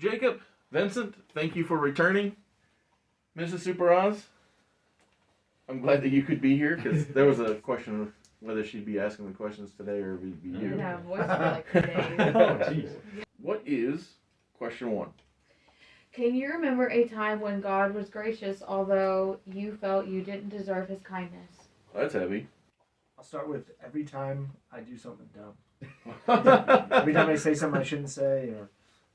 Jacob, Vincent, thank you for returning. Mrs. Super Oz, I'm glad that you could be here because there was a question of whether she'd be asking the questions today or if it'd be you. I have a voice for like 2 days. Oh, jeez. What is question 1? Can you remember a time when God was gracious, although you felt you didn't deserve his kindness? That's heavy. I'll start with every time I do something dumb. Every time I say something I shouldn't say, or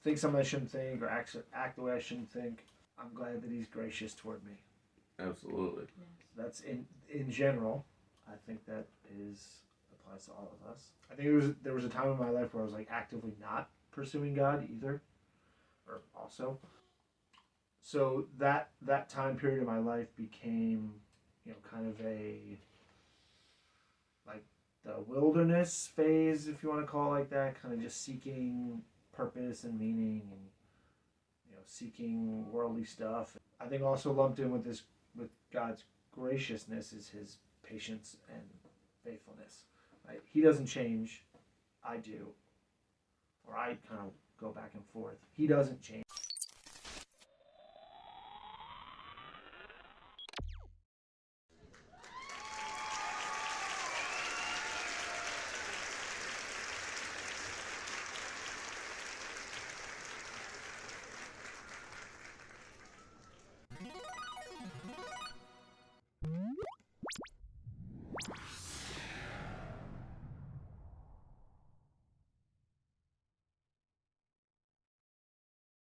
think something I shouldn't think, or act the way I shouldn't think, I'm glad that he's gracious toward me. Absolutely. That's in general. I think that applies to all of us. I think there was a time in my life where I was like actively not pursuing God either, or also. So that time period of my life became, kind of the wilderness phase, if you want to call it like that, kind of just seeking purpose and meaning and seeking worldly stuff. I think also lumped in with God's graciousness is his patience and faithfulness. Right? He doesn't change, I do. Or I kind of go back and forth. He doesn't change.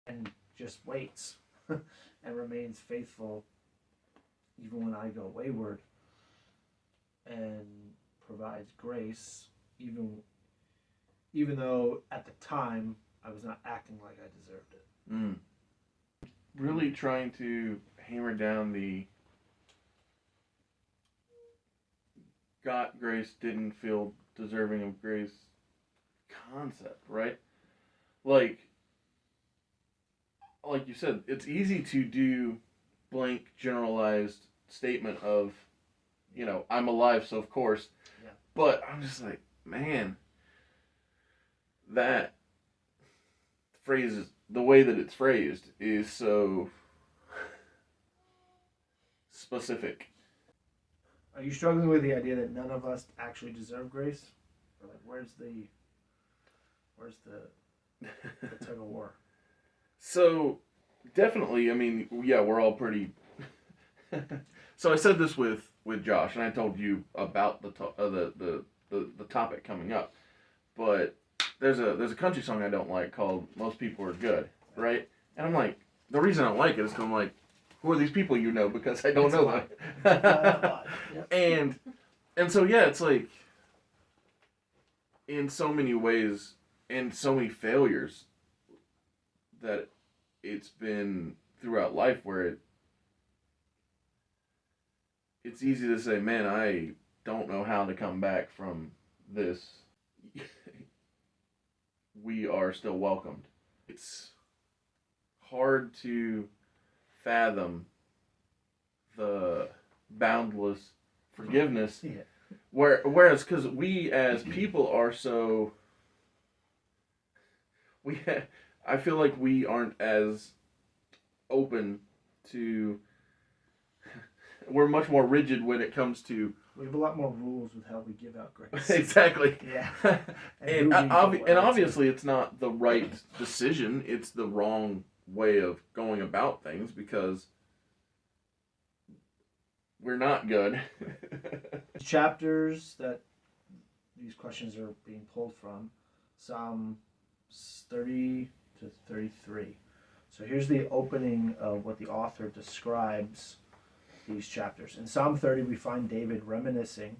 And just waits and remains faithful even when I go wayward, and provides grace even though at the time I was not acting like I deserved it. Really trying to hammer down the got grace, didn't feel deserving of grace concept, right? Like you said, it's easy to do blank generalized statement of, I'm alive, so of course. Yeah. But I'm just like, man, that phrase, the way that it's phrased is so specific. Are you struggling with the idea that none of us actually deserve grace? Or like, where's the tug of war? So, definitely, I mean, yeah, we're all pretty... So I said this with Josh, and I told you about the topic coming up. But there's a country song I don't like called "Most People Are Good," right? And I'm like, the reason I don't like it is because I'm like, who are these people because I don't know them. Yep. And so yeah, it's like, in so many ways and so many failures that it's been throughout life where it's easy to say, man, I don't know how to come back from this. We are still welcomed. It's hard to fathom the boundless forgiveness. Yeah. Whereas, because we as people are so... I feel like we aren't as open to... We're much more rigid when it comes to... We have a lot more rules with how we give out grace. Exactly. Yeah. And obviously it's not the right decision. It's the wrong way of going about things because we're not good. Chapters that these questions are being pulled from, Psalm 30 to 33. So here's the opening of what the author describes these chapters. In Psalm 30, we find David reminiscing,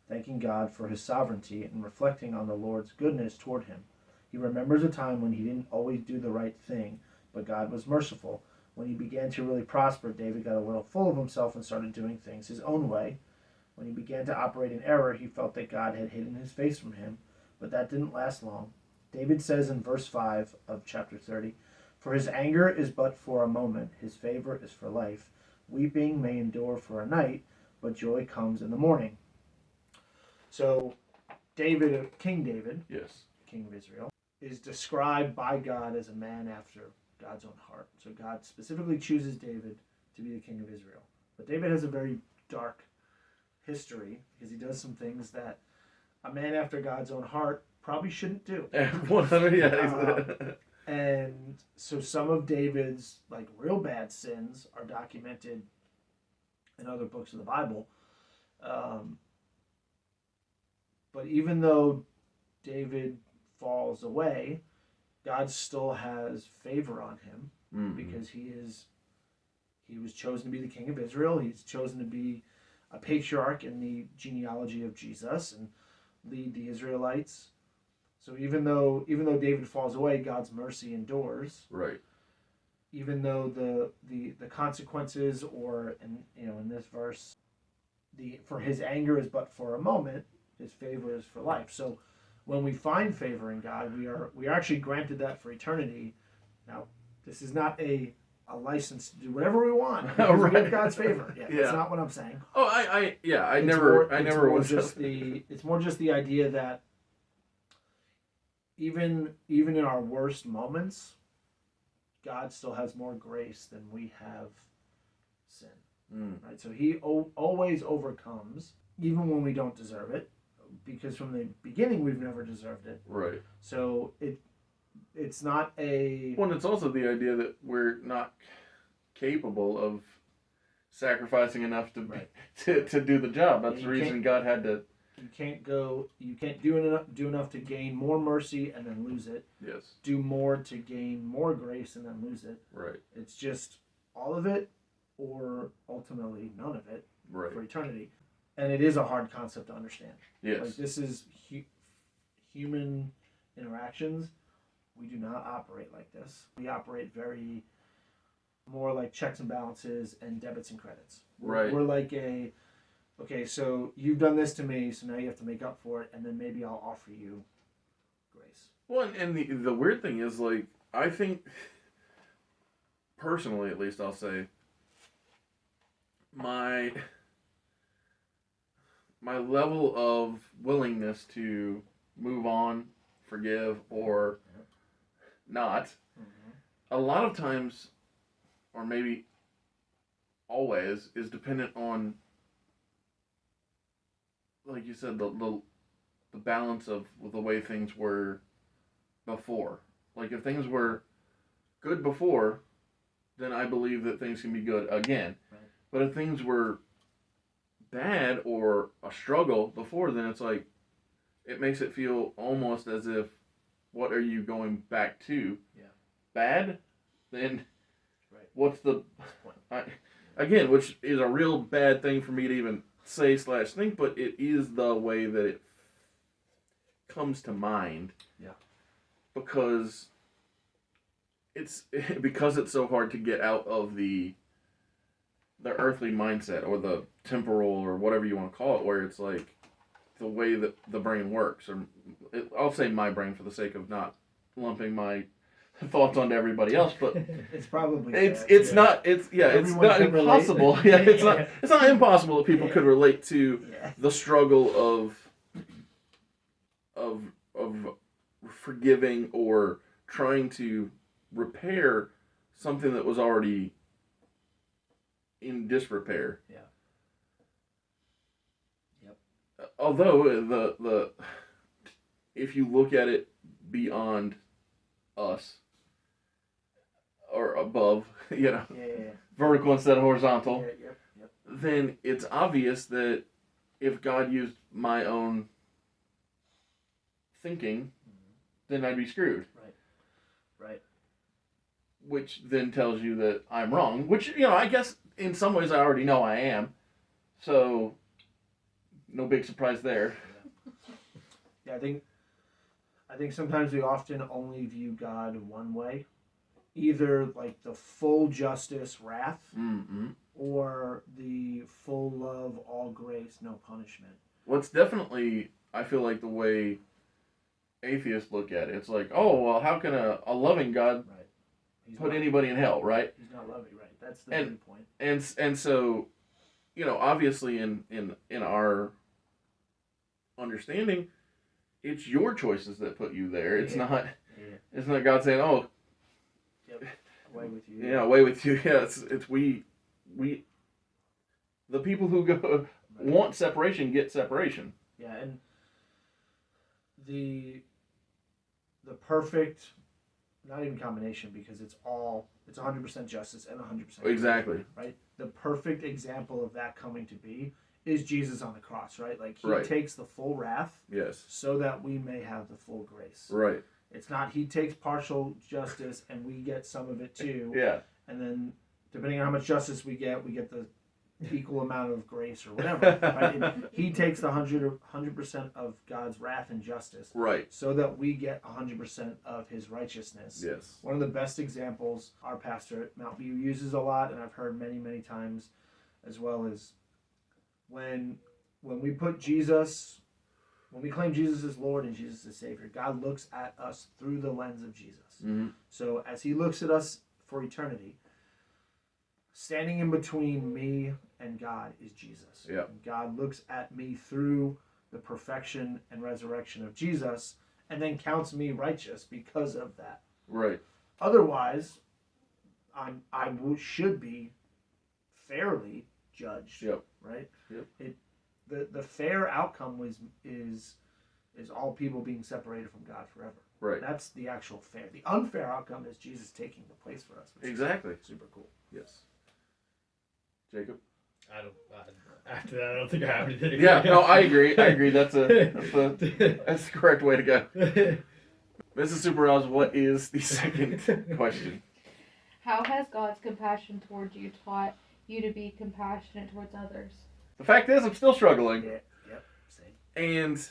thanking God for his sovereignty and reflecting on the Lord's goodness toward him. He remembers a time when he didn't always do the right thing, but God was merciful. When he began to really prosper, David got a little full of himself and started doing things his own way. When he began to operate in error, he felt that God had hidden his face from him, but that didn't last long. David says in verse 5 of chapter 30, "For his anger is but for a moment, his favor is for life. Weeping may endure for a night, but joy comes in the morning." So King David, Yes. king of Israel, is described by God as a man after God's own heart. So God specifically chooses David to be the king of Israel. But David has a very dark history because he does some things that a man after God's own heart probably shouldn't do. 100, yeah. And so some of David's like real bad sins are documented in other books of the Bible. But even though David falls away, God still has favor on him because he was chosen to be the king of Israel. He's chosen to be a patriarch in the genealogy of Jesus and lead the Israelites. So even though David falls away, God's mercy endures. Right. Even though the consequences, or in this verse, for his anger is but for a moment, his favor is for life. So when we find favor in God, we are actually granted that for eternity. Now, this is not a license to do whatever we want. Right. Get God's favor. Yeah, Yeah. That's not what I'm saying. Oh, I It's never more was just it's more just the idea that even in our worst moments, God still has more grace than we have sin. Right? So he always overcomes, even when we don't deserve it, because from the beginning we've never deserved it. Right. So it's not a... Well, and it's also the idea that we're not capable of sacrificing enough to to do the job. That's the reason God had to... You can't do enough to gain more mercy and then lose it. Yes. Do more to gain more grace and then lose it. Right. It's just all of it or ultimately none of it for eternity. And it is a hard concept to understand. Yes. Like this is human interactions. We do not operate like this. We operate very more like checks and balances and debits and credits. Right. We're like okay, so you've done this to me, so now you have to make up for it, and then maybe I'll offer you grace. Well, and the weird thing is, like, I think, personally at least, I'll say, my level of willingness to move on, forgive, or not, a lot of times, or maybe always, is dependent on, like you said, the balance of the way things were before. Like, if things were good before, then I believe that things can be good again. Right. But if things were bad or a struggle before, then it's like, it makes it feel almost as if, what are you going back to? Yeah. Bad? Then what's the point? Again, which is a real bad thing for me to even say / think, but it is the way that it comes to mind. Yeah. Because it's so hard to get out of the earthly mindset or the temporal or whatever you want to call it, where it's like the way that the brain works, or I'll say my brain for the sake of not lumping my thoughts onto everybody else, but it's probably it's not impossible. Yeah, it's not impossible that people could relate to the struggle of forgiving or trying to repair something that was already in disrepair. Yeah. Yep. Although the if you look at it beyond us or above, vertical instead of horizontal, then it's obvious that if God used my own thinking, then I'd be screwed. Right. Which then tells you that I'm wrong, which, I guess in some ways I already know I am. So, no big surprise there. Yeah, I think sometimes we often only view God one way. Either like the full justice, wrath, or the full love, all grace, no punishment. Well, it's definitely, I feel like, the way atheists look at it. It's like, oh, well, how can a loving God put anybody in hell, right? He's not loving, right? That's the main point. And so, obviously in our understanding, it's your choices that put you there. It's not God saying, oh, Away with you. Yeah, away with you. Yeah, it's we, the people who go want separation get separation. Yeah, and the perfect, not even combination, because it's 100% justice and 100% Exactly. right. The perfect example of that coming to be is Jesus on the cross, right? Like he Right. takes the full wrath Yes. so that we may have the full grace. Right. It's not he takes partial justice and we get some of it too. Yeah. And then depending on how much justice we get the equal amount of grace or whatever. Right? He takes the 100% of God's wrath and justice, Right. so that we get 100% of His righteousness. Yes. One of the best examples our pastor at Mount View uses a lot, and I've heard many times, as well as when we put Jesus, when we claim Jesus as Lord and Jesus as Savior, God looks at us through the lens of Jesus. Mm-hmm. So as He looks at us for eternity, standing in between me and God is Jesus. Yeah. And God looks at me through the perfection and resurrection of Jesus, and then counts me righteous because of that. Right. Otherwise, should be fairly judged. Yep. Right. Yep. The fair outcome is all people being separated from God forever. Right. That's the actual fair. The unfair outcome is Jesus taking the place for us. Which Exactly. is super cool. Yes. Jacob. After that, I don't think I have anything. Yeah. No, I agree. That's the correct way to go. Mrs. Super Oz, what is the second question? How has God's compassion towards you taught you to be compassionate towards others? The fact is, I'm still struggling. Yeah. Yep. Same. And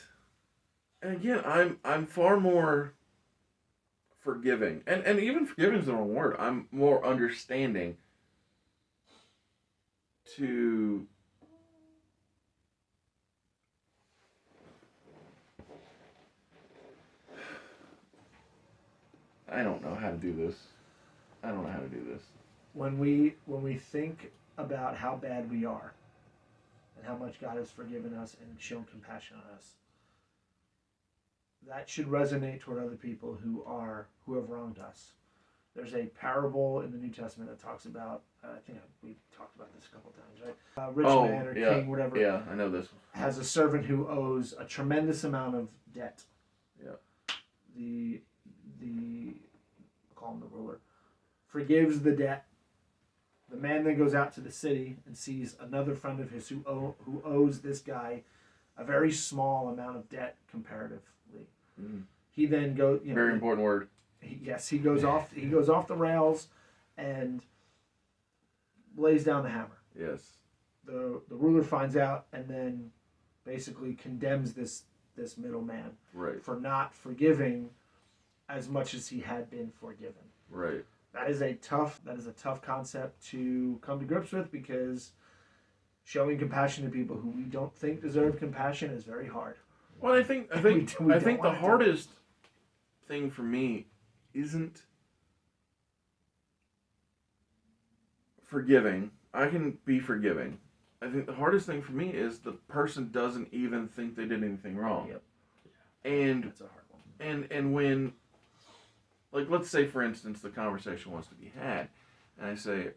again, I'm far more forgiving, and even forgiving is the wrong word. I'm more understanding to I don't know how to do this. When we think about how bad we are and how much God has forgiven us and shown compassion on us, that should resonate toward other people who have wronged us. There's a parable in the New Testament that talks about, I think we talked about this a couple times, right? A rich man or king, whatever, Yeah, I know this. has a servant who owes a tremendous amount of debt. Yeah. The I'll call him the ruler, forgives the debt. The man then goes out to the city and sees another friend of his who owes this guy a very small amount of debt comparatively. Mm. He then goes. Very important word. He goes off the rails and lays down the hammer. Yes. The ruler finds out and then basically condemns this middleman Right. for not forgiving as much as he had been forgiven. Right. That is a tough concept to come to grips with, because showing compassion to people who we don't think deserve compassion is very hard. Well, I think We the don't want to do it. hardest thing for me isn't forgiving. I can be forgiving. I think the hardest thing for me is the person doesn't even think they did anything wrong. Yep. And That's a hard one. and when, like, let's say for instance the conversation wants to be had, and I say,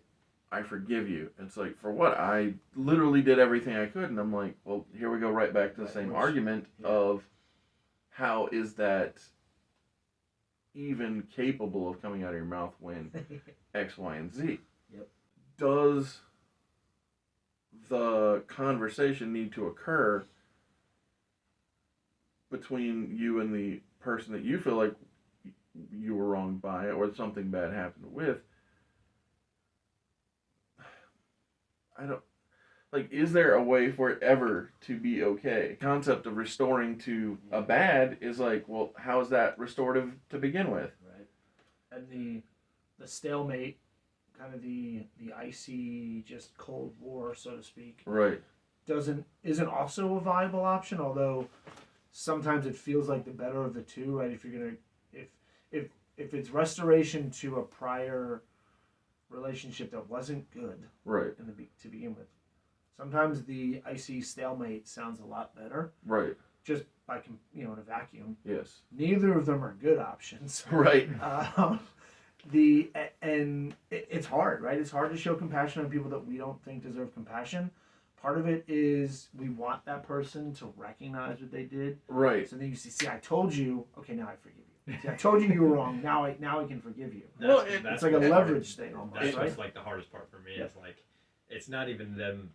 I forgive you. It's like, for what? I literally did everything I could, and I'm like, well, here we go right back to the same argument of how is that even capable of coming out of your mouth when X, Y, and Z? Yep. Does the conversation need to occur between you and the person that you feel like you were wronged by or something bad happened with? Is there a way for it ever to be okay? The concept of restoring to a bad is like, well, how is that restorative to begin with? Right. And the stalemate, kind of the icy, just cold war, so to speak, Right. isn't also a viable option, although sometimes it feels like the better of the two, right? If you're gonna if it's restoration to a prior relationship that wasn't good Right. to begin with, sometimes the icy stalemate sounds a lot better, Right. just by in a vacuum. Yes. Neither of them are good options. Right. And it's hard, right? It's hard to show compassion on people that we don't think deserve compassion. Part of it is we want that person to recognize what they did. Right. So then you see, I told you. Okay, now I forgive you. See, I told you you were wrong. Now I can forgive you. Well, It's like a what's leverage thing almost, That's right? what's like the hardest part for me. Yeah. Is like, it's not even them.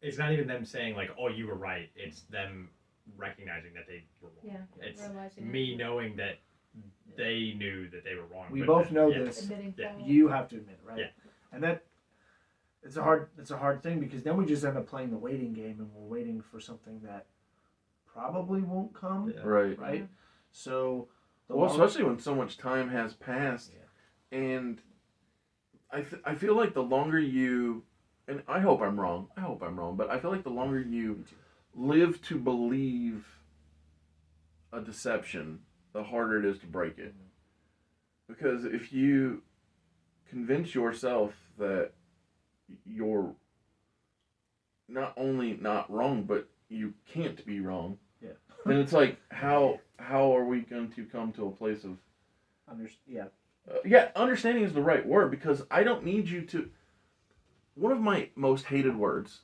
It's not even them saying like, "Oh, you were right." It's them recognizing that they were wrong. Yeah, It's realizing me knowing that they knew that they were wrong. We but both then- know yeah. this. admitting Yeah. fault. You have to admit it, right? Yeah. And that it's a hard thing because then we just end up playing the waiting game and we're waiting for something that probably won't come, Yeah. Right. right? Yeah. So the Well, longer- especially when so much time has passed, and I feel like the longer you, and I hope I'm wrong. But I feel like the longer you Me too. live to believe a deception, the harder it is to break it. Because if you convince yourself that you're not only not wrong, but you can't be wrong, Yeah. then it's like how are we going to come to a place of understanding is the right word, because I don't need you to. One of my most hated words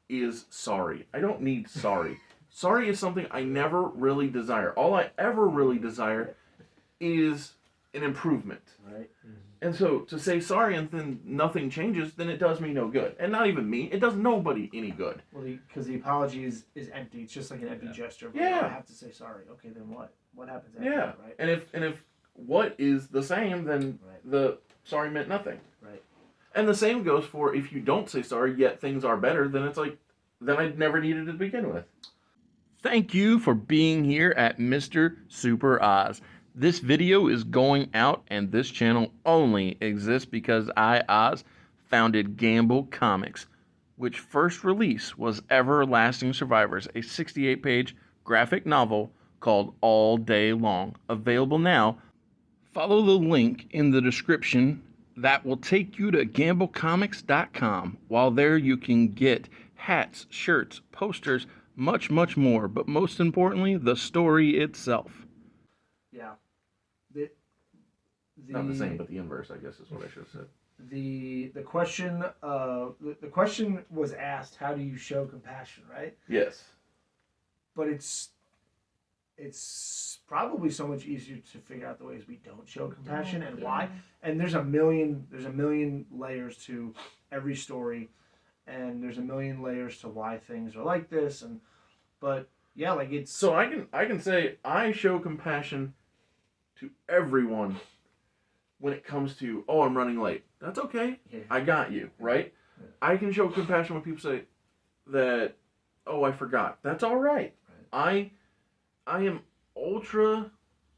is sorry. I don't need sorry. Sorry is something I never really desire. All I ever really desire is an improvement. right? And so to say sorry and then nothing changes, then it does me no good. And not even me. It does nobody any good. Well, because the apology is empty. It's just like an empty Yeah. gesture. But Yeah. I have to say sorry. Okay, then what? What happens after Yeah. that, right? And if what is the same, then Right. the sorry meant nothing. Right. And the same goes for if you don't say sorry, yet things are better, then it's like, then I never needed it to begin with. Thank you for being here at Mr. Super Oz. This video is going out, and this channel only exists because I, Oz, founded Gamble Comics, which first release was Everlasting Survivors, a 68-page graphic novel called All Day Long. Available now. Follow the link in the description that will take you to gamblecomics.com. While there, you can get hats, shirts, posters, much, much more. But most importantly, the story itself. Yeah. The Not the same, but the inverse, I guess, is what I should have said. the question the question was asked, how do you show compassion, right? Yes. But it's probably so much easier to figure out the ways we don't show compassion and why. And there's a million layers to every story, and there's a million layers to why things are like this. But yeah, like it's So I can say I show compassion to everyone when it comes to, oh, I'm running late. That's okay. yeah, I got you, right? Yeah. I can show compassion when people say that, oh, I forgot. That's all right. I am ultra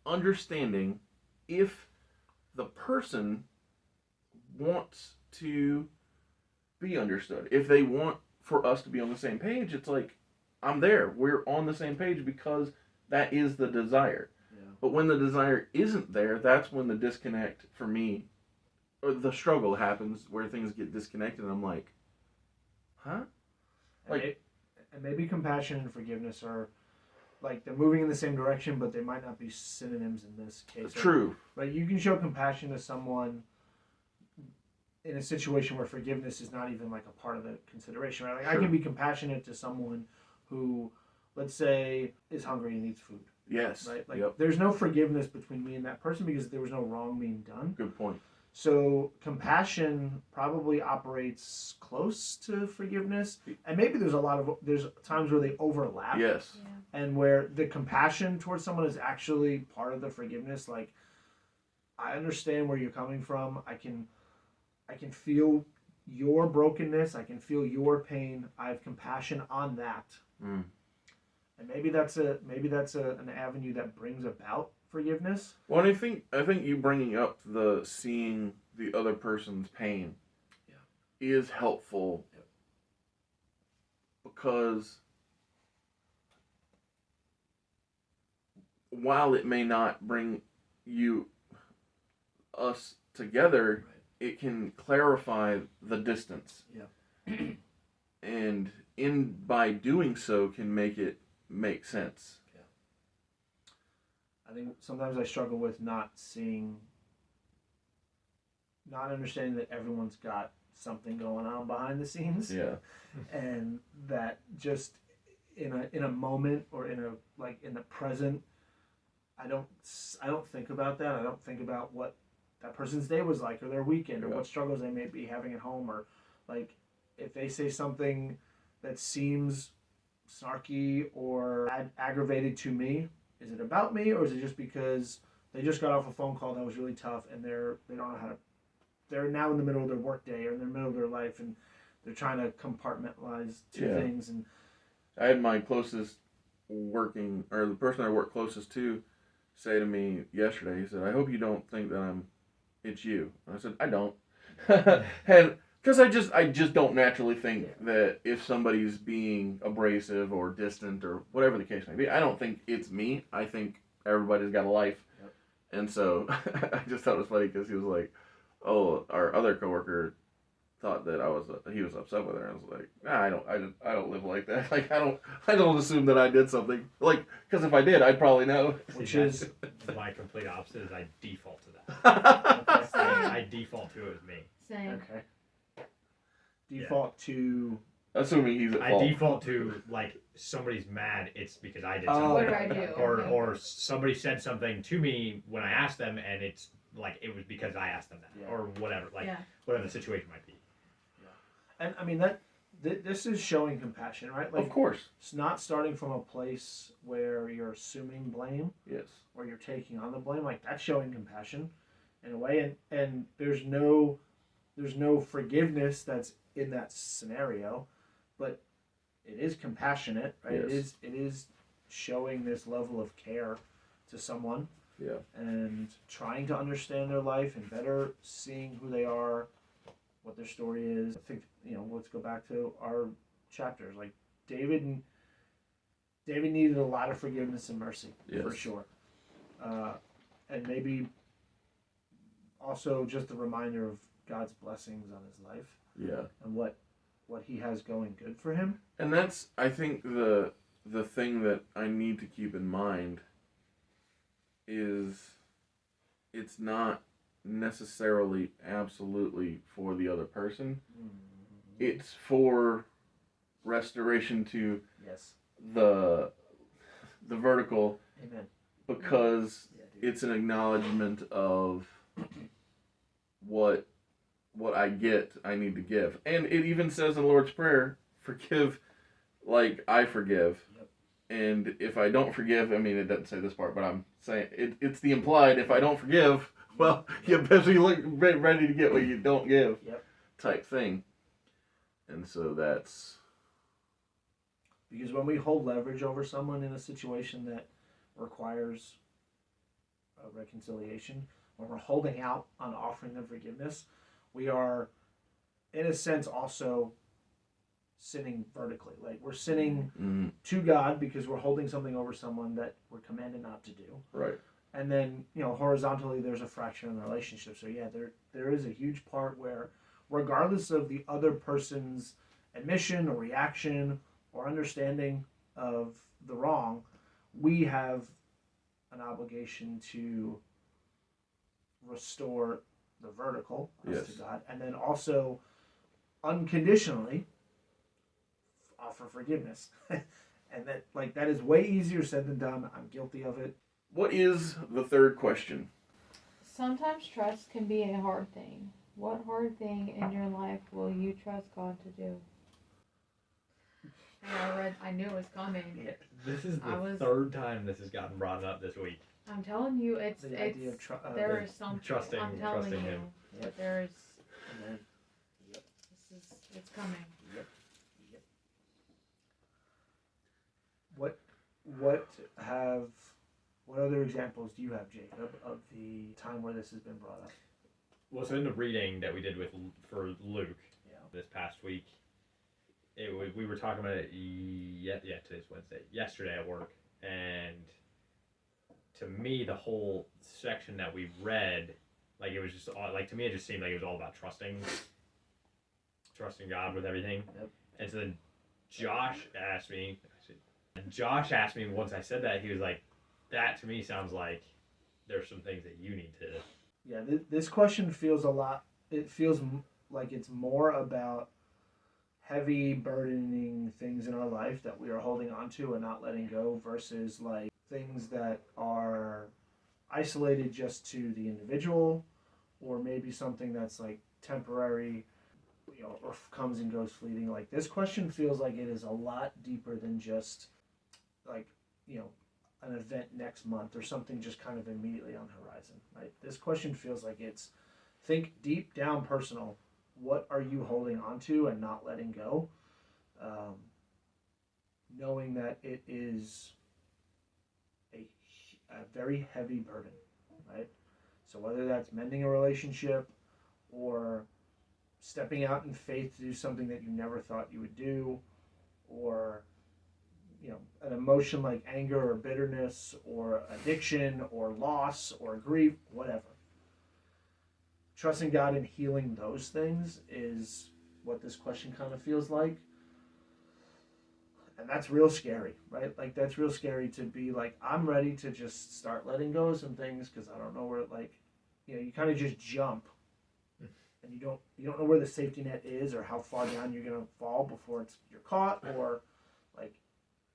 understanding if the person wants to be understood. If they want for us to be on the same page, it's like, I'm there. We're on the same page because that is the desire. yeah. But when the desire isn't there, that's when the disconnect for me, or the struggle happens where things get disconnected and I'm like, huh? And maybe compassion and forgiveness are like they're moving in the same direction, but they might not be synonyms in this case. True. Right? You can show compassion to someone in a situation where forgiveness is not even like a part of the consideration. Right? Like I Sure. can be compassionate to someone who, let's say, is hungry and needs food. Yes. Right? Like Yep. there's no forgiveness between me and that person because there was no wrong being done. Good point. So compassion probably operates close to forgiveness, and maybe there's times where they overlap, Yes. Yeah. and where the compassion towards someone is actually part of the forgiveness. Like, I understand where you're coming from. I can feel your brokenness. I can feel your pain. I have compassion on that, Mm. and maybe that's an avenue that brings about forgiveness. Well, and I think you bringing up the seeing the other person's pain is helpful because while it may not bring us together, it can clarify the distance. Yeah. And by doing so can make it make sense. I think sometimes I struggle with not seeing not understanding that everyone's got something going on behind the scenes, Yeah. and that just in a moment or in the present, I don't think about that. I don't think about what that person's day was like or their weekend or Yeah. what struggles they may be having at home, or like if they say something that seems snarky or aggravated to me. Is it about me, or is it just because they just got off a phone call that was really tough and they don't know how to? They're now in the middle of their work day or in the middle of their life, and they're trying to compartmentalize two Yeah. things. And I had my closest the person I work closest to say to me yesterday, he said, I hope you don't think that it's you. And I said, I don't. And because I just don't naturally think that if somebody's being abrasive or distant or whatever the case may be, I don't think it's me. I think everybody's got a life. Yep. And so I just thought it was funny because he was like, oh, our other coworker thought that he was upset with her. And I was like, nah, I don't live like that. Like I don't assume that I did something. Like, because if I did, I'd probably know. which See, is that's my complete opposite. Is I default to that. okay. I default to it as me. Same. Okay. Default to Assuming he's at I fault. default to like somebody's mad. It's because I did Oh. something. What did I do? Or somebody said something to me when I asked them, and it's like it was because I asked them that, Yeah. or whatever. Like Yeah. whatever the situation might be. and I mean this is showing compassion, right? Like Of course. it's not starting from a place where you're assuming blame Yes. or you're taking on the blame. Like that's showing compassion in a way, and there's no forgiveness that's in that scenario, but it is compassionate, right? Yes. It is showing this level of care to someone. Yeah. And trying to understand their life and better seeing who they are, what their story is. I think let's go back to our chapters. Like David needed a lot of forgiveness and mercy for Yes. sure, and maybe also just a reminder of God's blessings on his life Yeah. and what he has going good for him. And that's, I think, the thing that I need to keep in mind is it's not necessarily absolutely for the other person. It's for restoration to Yes. the vertical, Amen. because Yeah, dude. it's an acknowledgement of what I get, I need to give. And it even says in the Lord's Prayer, forgive like I forgive. Yep. And if I don't forgive, I mean, it doesn't say this part, but I'm saying it's the implied, if I don't forgive, well, you better look ready to get what you don't give. Yep. Type thing. And so that's, Because when we hold leverage over someone in a situation that requires a reconciliation, when we're holding out on offering them forgiveness, we are, in a sense, also sinning vertically. Like we're sinning to God because we're holding something over someone that we're commanded not to do. right. And then, horizontally, there's a fracture in the relationship. So yeah, there is a huge part where, regardless of the other person's admission or reaction or understanding of the wrong, we have an obligation to restore the vertical us Yes. to God, and then also unconditionally offer forgiveness. And that is way easier said than done. I'm guilty of it. What is the third question? Sometimes trust can be a hard thing. What hard thing in your life will you trust God to do? And I knew it was coming. Yeah. This is I the was- third time this has gotten brought up this week. I'm telling you, it's The idea of there is something. trusting- I'm telling trusting you, him. but there's Amen. it's coming. What other examples do you have, Jacob, of the time where this has been brought up? Well, so in the reading that we did for Luke Yeah. this past week, we were talking about it. Today's Wednesday. Yesterday at work, and to me, the whole section that we read, like it was just like to me, it just seemed like it was all about trusting God with everything. Yep. And so then Josh asked me once I said that, he was like, "That to me sounds like there's some things that you need to." Yeah, this question feels a lot it feels like it's more about heavy burdening things in our life that we are holding on to and not letting go versus like things that are isolated just to the individual, or maybe something that's like temporary, or comes and goes fleeting. Like this question feels like it is a lot deeper than just like, an event next month or something just kind of immediately on the horizon, right? This question feels like it's think deep down personal. What are you holding on to and not letting go? Knowing that it is a very heavy burden, right? So whether that's mending a relationship or stepping out in faith to do something that you never thought you would do, or an emotion like anger or bitterness or addiction or loss or grief, whatever. Trusting God and healing those things is what this question kind of feels like. And that's real scary, right? Like that's real scary to be like, I'm ready to just start letting go of some things because I don't know where, like, you kind of just jump and you don't know where the safety net is or how far down you're gonna fall before you're caught, or like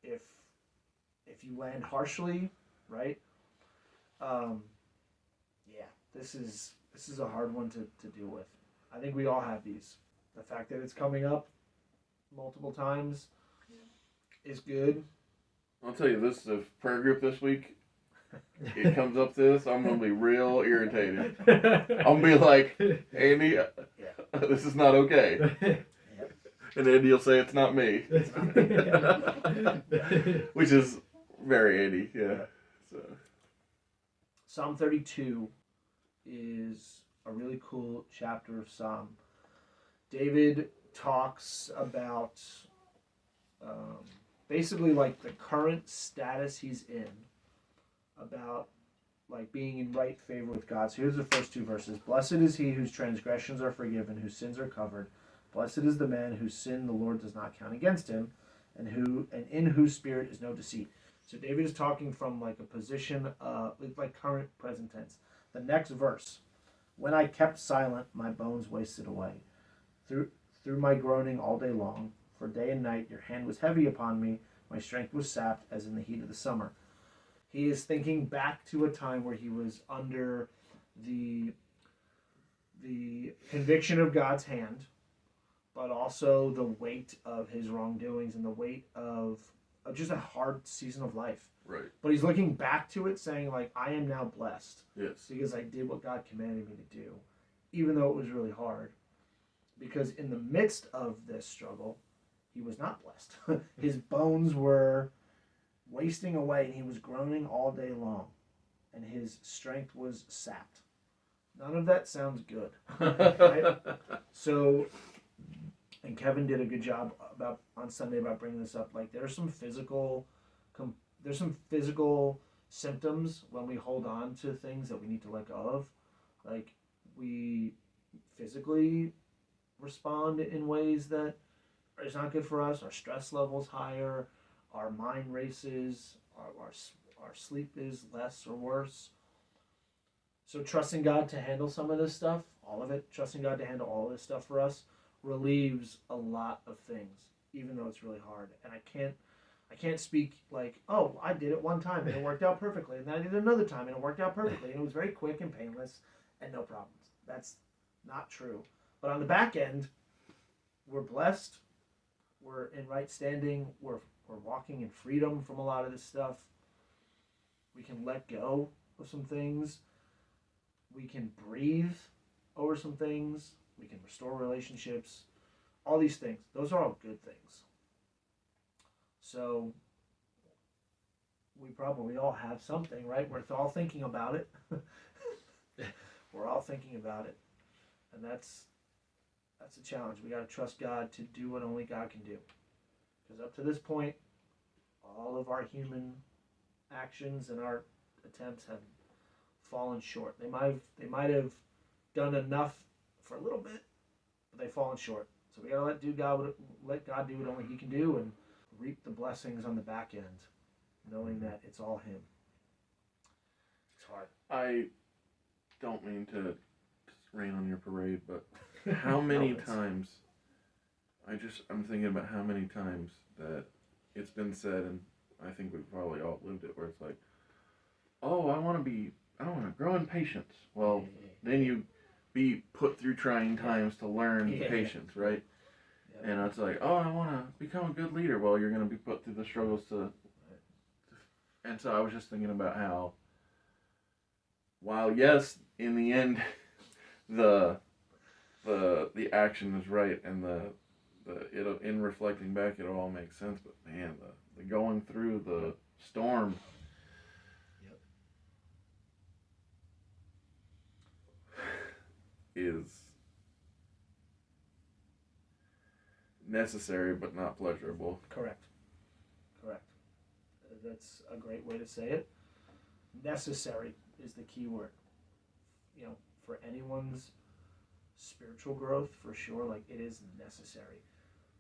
if you land harshly, right? Yeah, this is a hard one to deal with. I think we all have these. The fact that it's coming up multiple times is good. I'll tell you, this is a prayer group this week. It comes up to this, I'm gonna be real irritated. I'm gonna be like, Andy, this is not okay. And Andy will say it's not me. Which is very Andy, yeah. So. Psalm 32 is a really cool chapter of Psalm. David talks about basically like the current status he's in, about like being in right favor with God. So here's the first two verses. Blessed is he whose transgressions are forgiven, whose sins are covered. Blessed is the man whose sin the Lord does not count against him, and in whose spirit is no deceit. So David is talking from like a position like current present tense. The next verse. When I kept silent, my bones wasted away. Through my groaning all day long, for day and night your hand was heavy upon me, my strength was sapped as in the heat of the summer. He is thinking back to a time where he was under the conviction of God's hand, but also the weight of his wrongdoings and the weight of just a hard season of life. Right. But he's looking back to it saying, like, I am now blessed. Yes. Because I did what God commanded me to do, even though it was really hard. Because in the midst of this struggle, he was not blessed. His bones were wasting away, and he was groaning all day long, and his strength was sapped. None of that sounds good, right? So, and Kevin did a good job on Sunday about bringing this up. Like, there's some physical symptoms when we hold on to things that we need to let go of. Like, we physically respond in ways that is not good for us. Our stress level's higher, our mind races, our sleep is less or worse. So trusting God to handle some of this stuff, all of it, trusting God to handle all of this stuff for us, relieves a lot of things, even though it's really hard. And I can't speak like, oh, I did it one time and it worked out perfectly, and then I did it another time and it worked out perfectly, and it was very quick and painless and no problems. That's not true. But on the back end, we're blessed, we're in right standing, we're walking in freedom from a lot of this stuff. We can let go of some things. We can breathe over some things. We can restore relationships. All these things. Those are all good things. So we probably all have something, right? We're all thinking about it. We're all thinking about it. And that's a challenge. We got to trust God to do what only God can do. Because up to this point, all of our human actions and our attempts have fallen short. They might have done enough for a little bit, but they've fallen short. So we gotta let God do what only He can do, and reap the blessings on the back end, knowing that it's all Him. It's hard. I don't mean to rain on your parade, but how many No, it's- times? I'm thinking about how many times that it's been said, and I think we've probably all lived it, where it's like, oh, I want to grow in patience. Well, then you be put through trying times to learn Yeah. patience, right? Yep. And it's like, oh, I want to become a good leader. Well, you're going to be put through the struggles and so I was just thinking about how, while yes, in the end, the action is right, and in reflecting back, it all makes sense. But man, the going through the storm. Yep. Is necessary but not pleasurable. Correct. That's a great way to say it. Necessary is the key word. You know, for anyone's spiritual growth, for sure, like it is necessary.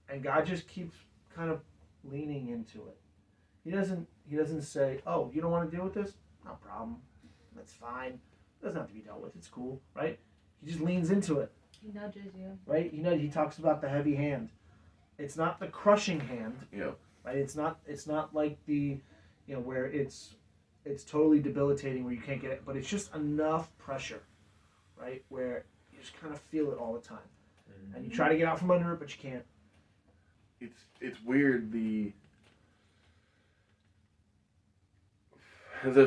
And God just keeps kind of leaning into it. He doesn't say, "Oh, you don't want to deal with this? No problem. That's fine. It doesn't have to be dealt with. It's cool," right? He just leans into it. He nudges you. Right? He talks about the heavy hand. It's not the crushing hand, Yeah. right? It's not like the, where it's totally debilitating where you can't get it, but it's just enough pressure, right? Where you just kind of feel it all the time. And you try to get out from under it, but you can't. It's weird the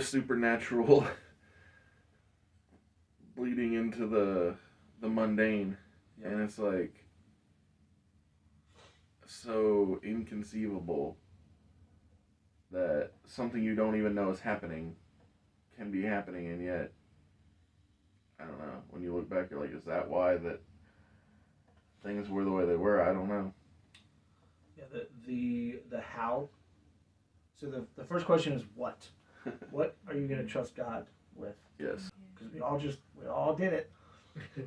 supernatural bleeding into the mundane. Yep. And it's like so inconceivable that something you don't even know is happening can be happening, and yet I don't know, when you look back you're like, is that why that things were the way they were? I don't know. Yeah, the how. So the first question is what? What are you going to trust God with? Yes. Because we all did it.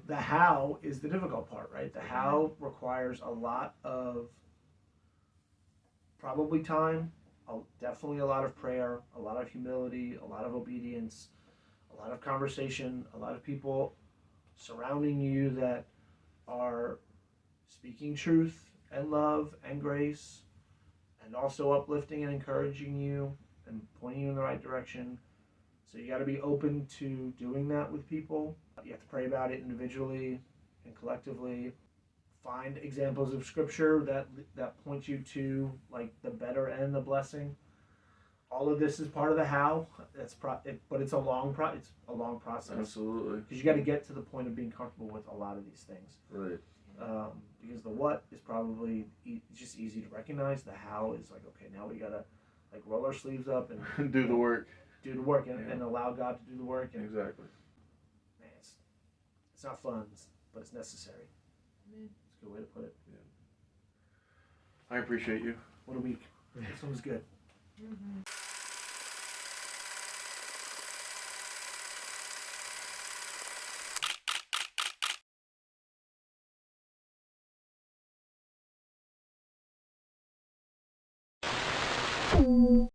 The how is the difficult part, right? The how requires a lot of probably time, definitely a lot of prayer, a lot of humility, a lot of obedience, a lot of conversation, a lot of people surrounding you that are speaking truth and love and grace, and also uplifting and encouraging you and pointing you in the right direction. So you got to be open to doing that with people. You have to pray about it individually and collectively. Find examples of scripture that point you to like the better and the blessing. All of this is part of the how. But it's a long process. Absolutely. Because you got to get to the point of being comfortable with a lot of these things. Right. Because the what is probably just easy to recognize. The how is like, okay, now we gotta like roll our sleeves up and Do the work. do the work and allow God to do the work. And Exactly. man, it's not fun, but it's necessary. Amen. It's a good way to put it. I appreciate you. What a week. This one was good. Mm-hmm.